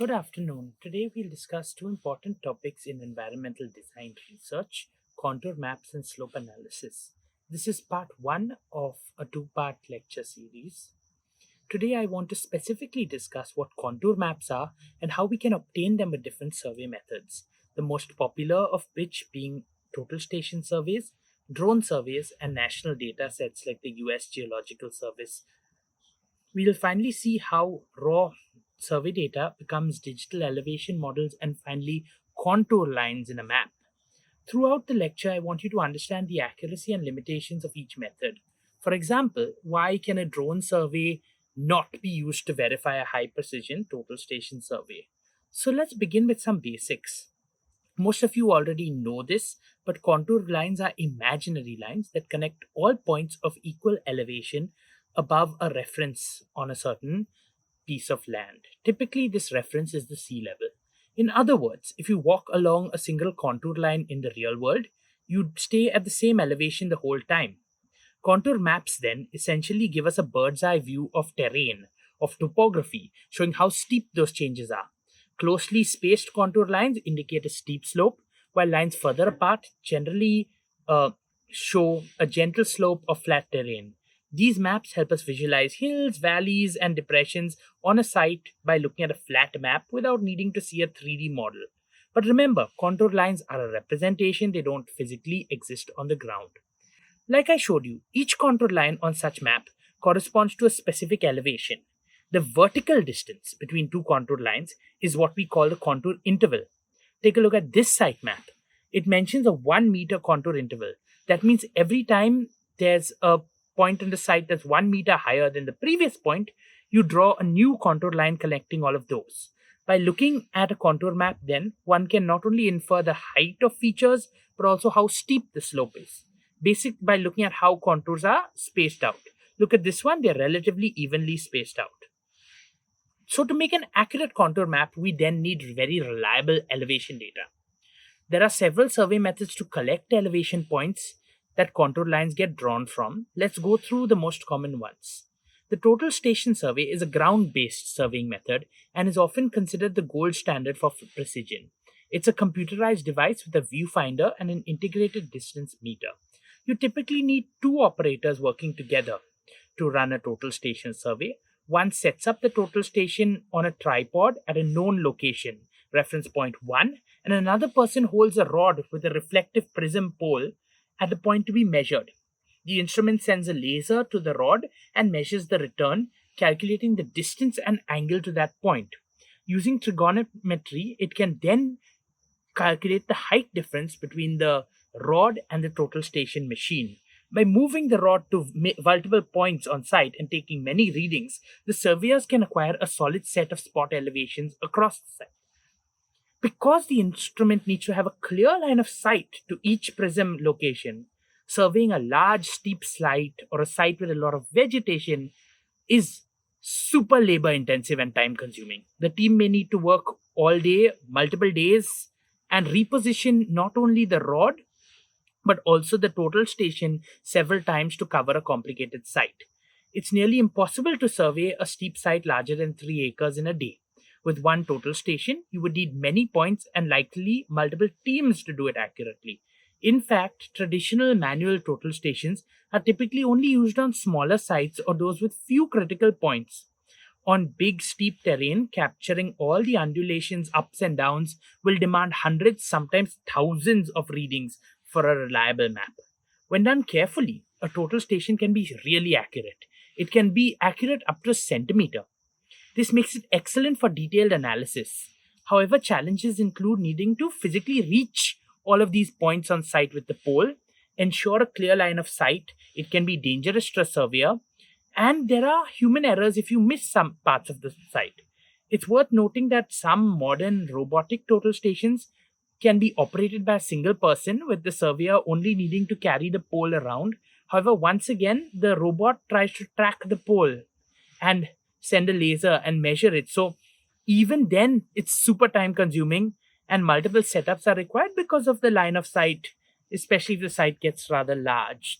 Good afternoon. Today we'll discuss two important topics in environmental design research: contour maps and slope analysis. This is part one of a two-part lecture series. Today I want to specifically discuss what contour maps are and how we can obtain them with different survey methods, the most popular of which being total station surveys, drone surveys, and national data sets like the US Geological Service. We'll finally see how raw survey data becomes digital elevation models and finally contour lines in a map. Throughout the lecture, I want you to understand the accuracy and limitations of each method. For example, why can a drone survey not be used to verify a high precision total station survey? So let's begin with some basics. Most of you already know this, but contour lines are imaginary lines that connect all points of equal elevation above a reference on a certain piece of land. Typically, this reference is the sea level. In other words, if you walk along a single contour line in the real world, you'd stay at the same elevation the whole time. Contour maps then essentially give us a bird's eye view of terrain, of topography, showing how steep those changes are. Closely spaced contour lines indicate a steep slope, while lines further apart generally show a gentle slope of flat terrain. These maps help us visualize hills, valleys, and depressions on a site by looking at a flat map without needing to see a 3D model. But remember, contour lines are a representation, they don't physically exist on the ground. Like I showed you, each contour line on such map corresponds to a specific elevation. The vertical distance between two contour lines is what we call the contour interval. Take a look at this site map. It mentions a 1 meter contour interval. That means every time there's a point on the site that's 1 meter higher than the previous point, you draw a new contour line connecting all of those. By looking at a contour map, then, one can not only infer the height of features, but also how steep the slope is. Basic by looking at how contours are spaced out. Look at this one, they're relatively evenly spaced out. So to make an accurate contour map, we then need very reliable elevation data. There are several survey methods to collect elevation points that contour lines get drawn from. Let's go through the most common ones. The total station survey is a ground-based surveying method and is often considered the gold standard for precision. It's a computerized device with a viewfinder and an integrated distance meter. You typically need two operators working together to run a total station survey. One sets up the total station on a tripod at a known location, reference point 1, and another person holds a rod with a reflective prism pole at the point to be measured. The instrument sends a laser to the rod and measures the return, calculating the distance and angle to that point. Using trigonometry, it can then calculate the height difference between the rod and the total station machine. By moving the rod to multiple points on site and taking many readings, the surveyors can acquire a solid set of spot elevations across the site. Because the instrument needs to have a clear line of sight to each prism location, surveying a large steep site or a site with a lot of vegetation is super labor intensive and time consuming. The team may need to work all day, multiple days, and reposition not only the rod but also the total station several times to cover a complicated site. It's nearly impossible to survey a steep site larger than 3 acres in a day. With one total station, you would need many points and likely multiple teams to do it accurately. In fact, traditional manual total stations are typically only used on smaller sites or those with few critical points. On big, steep terrain, capturing all the undulations, ups and downs will demand hundreds, sometimes thousands of readings for a reliable map. When done carefully, a total station can be really accurate. It can be accurate up to a centimeter. This makes it excellent for detailed analysis. However, challenges include needing to physically reach all of these points on site with the pole, ensure a clear line of sight. It can be dangerous to a surveyor, and there are human errors if you miss some parts of the site. It's worth noting that some modern robotic total stations can be operated by a single person, with the surveyor only needing to carry the pole around. However, once again, the robot tries to track the pole and send a laser and measure it. So even then, it's super time consuming and multiple setups are required because of the line of sight, especially if the site gets rather large.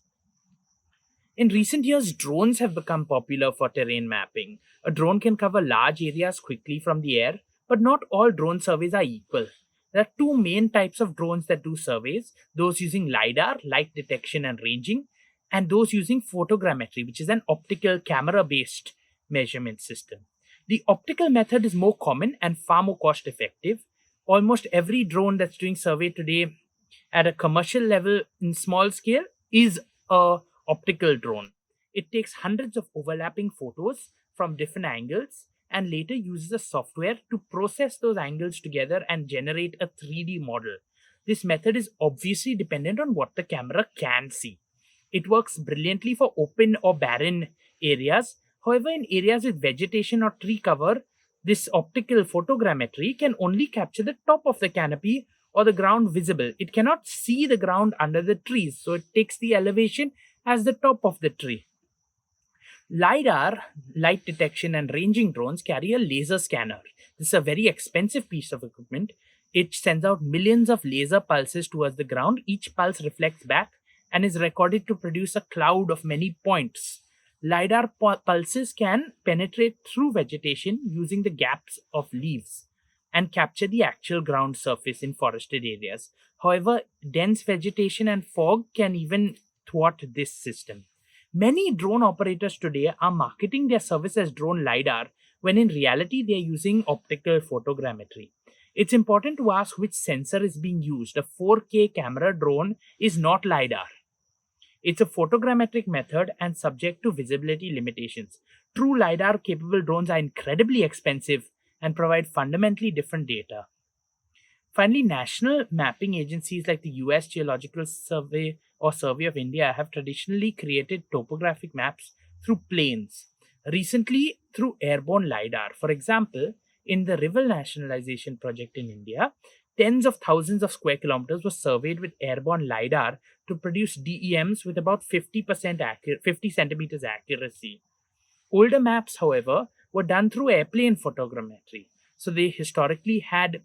In recent years, drones have become popular for terrain mapping. A drone can cover large areas quickly from the air, But not all drone surveys are equal. There are two main types of drones that do surveys: those using LiDAR, light detection and ranging, and those using photogrammetry, which is an optical camera based measurement system. The optical method is more common and far more cost effective. Almost every drone that's doing survey today at a commercial level in small scale is a optical drone. It takes hundreds of overlapping photos from different angles and later uses a software to process those angles together and generate a 3D model. This method is obviously dependent on what the camera can see. It works brilliantly for open or barren areas. However, in areas with vegetation or tree cover, this optical photogrammetry can only capture the top of the canopy or the ground visible. It cannot see the ground under the trees, so it takes the elevation as the top of the tree. LiDAR, light detection and ranging drones, carry a laser scanner. This is a very expensive piece of equipment. It sends out millions of laser pulses towards the ground. Each pulse reflects back and is recorded to produce a cloud of many points. LiDAR pulses can penetrate through vegetation using the gaps of leaves and capture the actual ground surface in forested areas. However, dense vegetation and fog can even thwart this system. Many drone operators today are marketing their service as drone LiDAR when in reality they are using optical photogrammetry. It's important to ask which sensor is being used. A 4K camera drone is not LiDAR. It's a photogrammetric method and subject to visibility limitations. True LiDAR capable drones are incredibly expensive and provide fundamentally different data. Finally, national mapping agencies like the US Geological Survey or Survey of India have traditionally created topographic maps through planes, recently through airborne LiDAR. For example, in the river nationalization project in India, tens of thousands of square kilometers were surveyed with airborne LiDAR to produce DEMs with about 50 centimeters accuracy. Older maps, however, were done through airplane photogrammetry. So they historically had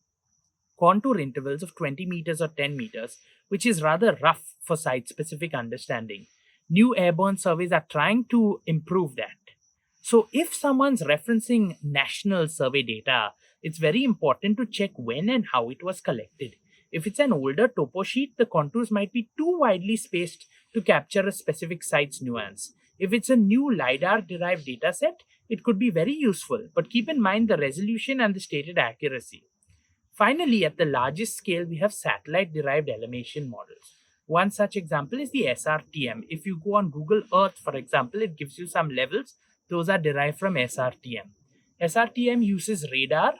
contour intervals of 20 meters or 10 meters, which is rather rough for site-specific understanding. New airborne surveys are trying to improve that. So if someone's referencing national survey data, it's very important to check when and how it was collected. If it's an older topo sheet, the contours might be too widely spaced to capture a specific site's nuance. If it's a new LiDAR-derived dataset, it could be very useful, but keep in mind the resolution and the stated accuracy. Finally, at the largest scale, we have satellite-derived elevation models. One such example is the SRTM. If you go on Google Earth, for example, it gives you some levels. Those are derived from SRTM. SRTM uses radar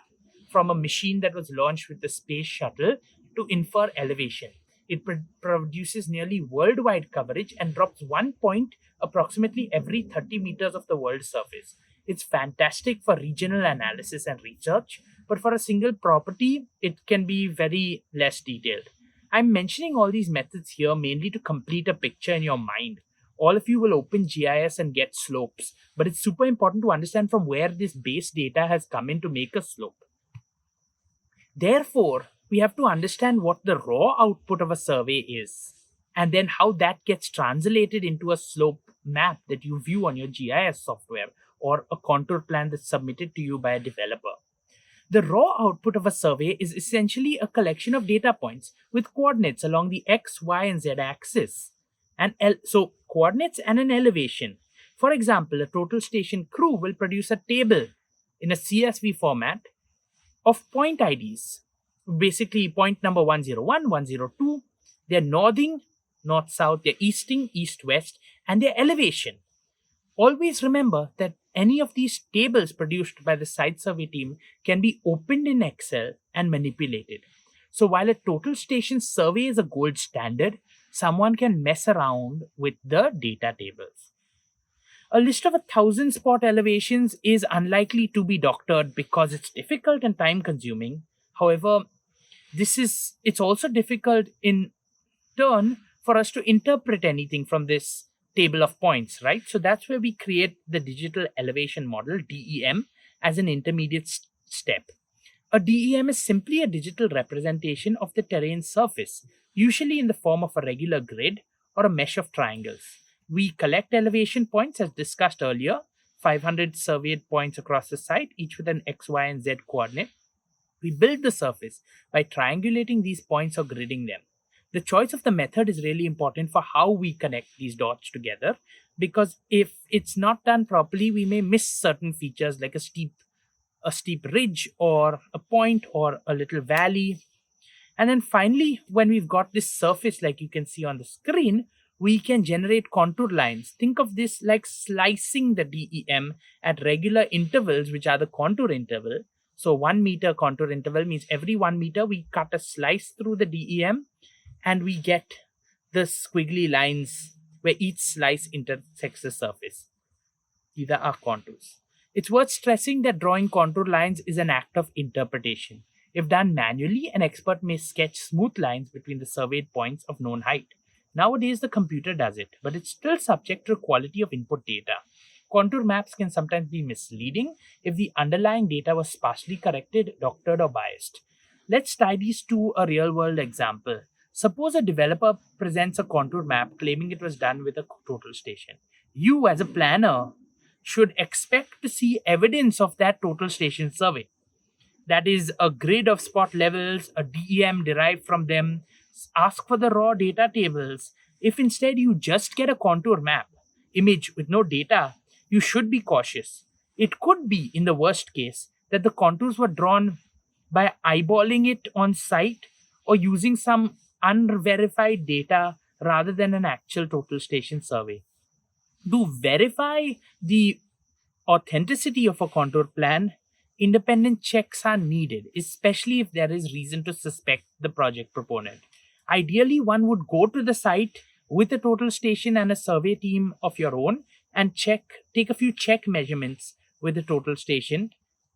from a machine that was launched with the space shuttle to infer elevation. It produces nearly worldwide coverage and drops 1 point approximately every 30 meters of the world's surface. It's fantastic for regional analysis and research, but for a single property, it can be very less detailed. I'm mentioning all these methods here mainly to complete a picture in your mind. All of you will open GIS and get slopes, but it's super important to understand from where this base data has come in to make a slope. Therefore, we have to understand what the raw output of a survey is, and then how that gets translated into a slope map that you view on your GIS software or a contour plan that's submitted to you by a developer. The raw output of a survey is essentially a collection of data points with coordinates along the X, Y, and Z axis. So coordinates and an elevation. For example, a total station crew will produce a table in a CSV format of point IDs. Basically, point number 101, 102, their northing, north-south, their easting, east-west, and their elevation. Always remember that any of these tables produced by the site survey team can be opened in Excel and manipulated. So while a total station survey is a gold standard, someone can mess around with the data tables. A list of 1,000 spot elevations is unlikely to be doctored because it's difficult and time-consuming. However, it's also difficult in turn for us to interpret anything from this table of points, right? So that's where we create the digital elevation model, DEM, as an intermediate step. A DEM is simply a digital representation of the terrain surface, usually in the form of a regular grid or a mesh of triangles. We collect elevation points as discussed earlier, 500 surveyed points across the site, each with an X, Y, and Z coordinate. We build the surface by triangulating these points or gridding them. The choice of the method is really important for how we connect these dots together, because if it's not done properly, we may miss certain features like a steep ridge or a point or a little valley. And then finally, when we've got this surface like you can see on the screen, we can generate contour lines. Think of this like slicing the DEM at regular intervals, which are the contour interval. So 1 meter contour interval means every 1 meter we cut a slice through the DEM and we get the squiggly lines where each slice intersects the surface. These are our contours. It's worth stressing that drawing contour lines is an act of interpretation. If done manually, an expert may sketch smooth lines between the surveyed points of known height. Nowadays, the computer does it, but it's still subject to the quality of input data. Contour maps can sometimes be misleading if the underlying data was sparsely corrected, doctored, or biased. Let's tie these to a real-world example. Suppose a developer presents a contour map claiming it was done with a total station. You, as a planner, should expect to see evidence of that total station survey. That is a grid of spot levels, a DEM derived from them. Ask for the raw data tables. If instead you just get a contour map image with no data, you should be cautious. It could be, in the worst case, that the contours were drawn by eyeballing it on site or using some unverified data rather than an actual total station survey. To verify the authenticity of a contour plan, independent checks are needed, especially if there is reason to suspect the project proponent. Ideally, one would go to the site with a total station and a survey team of your own and take a few check measurements with the total station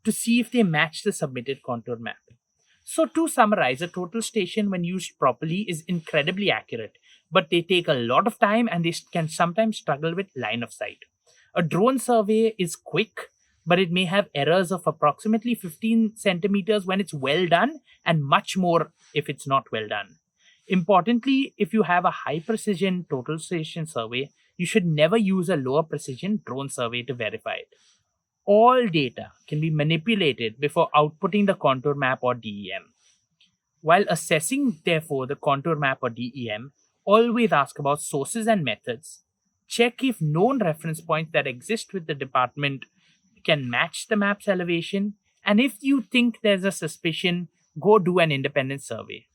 to see if they match the submitted contour map. So to summarize, a total station when used properly is incredibly accurate, but they take a lot of time and they can sometimes struggle with line of sight. A drone survey is quick, but it may have errors of approximately 15 centimeters when it's well done and much more if it's not well done. Importantly, if you have a high precision total station survey, you should never use a lower precision drone survey to verify it. All data can be manipulated before outputting the contour map or DEM. While assessing, therefore, the contour map or DEM, always ask about sources and methods. Check if known reference points that exist with the department can match the map's elevation. And if you think there's a suspicion, go do an independent survey.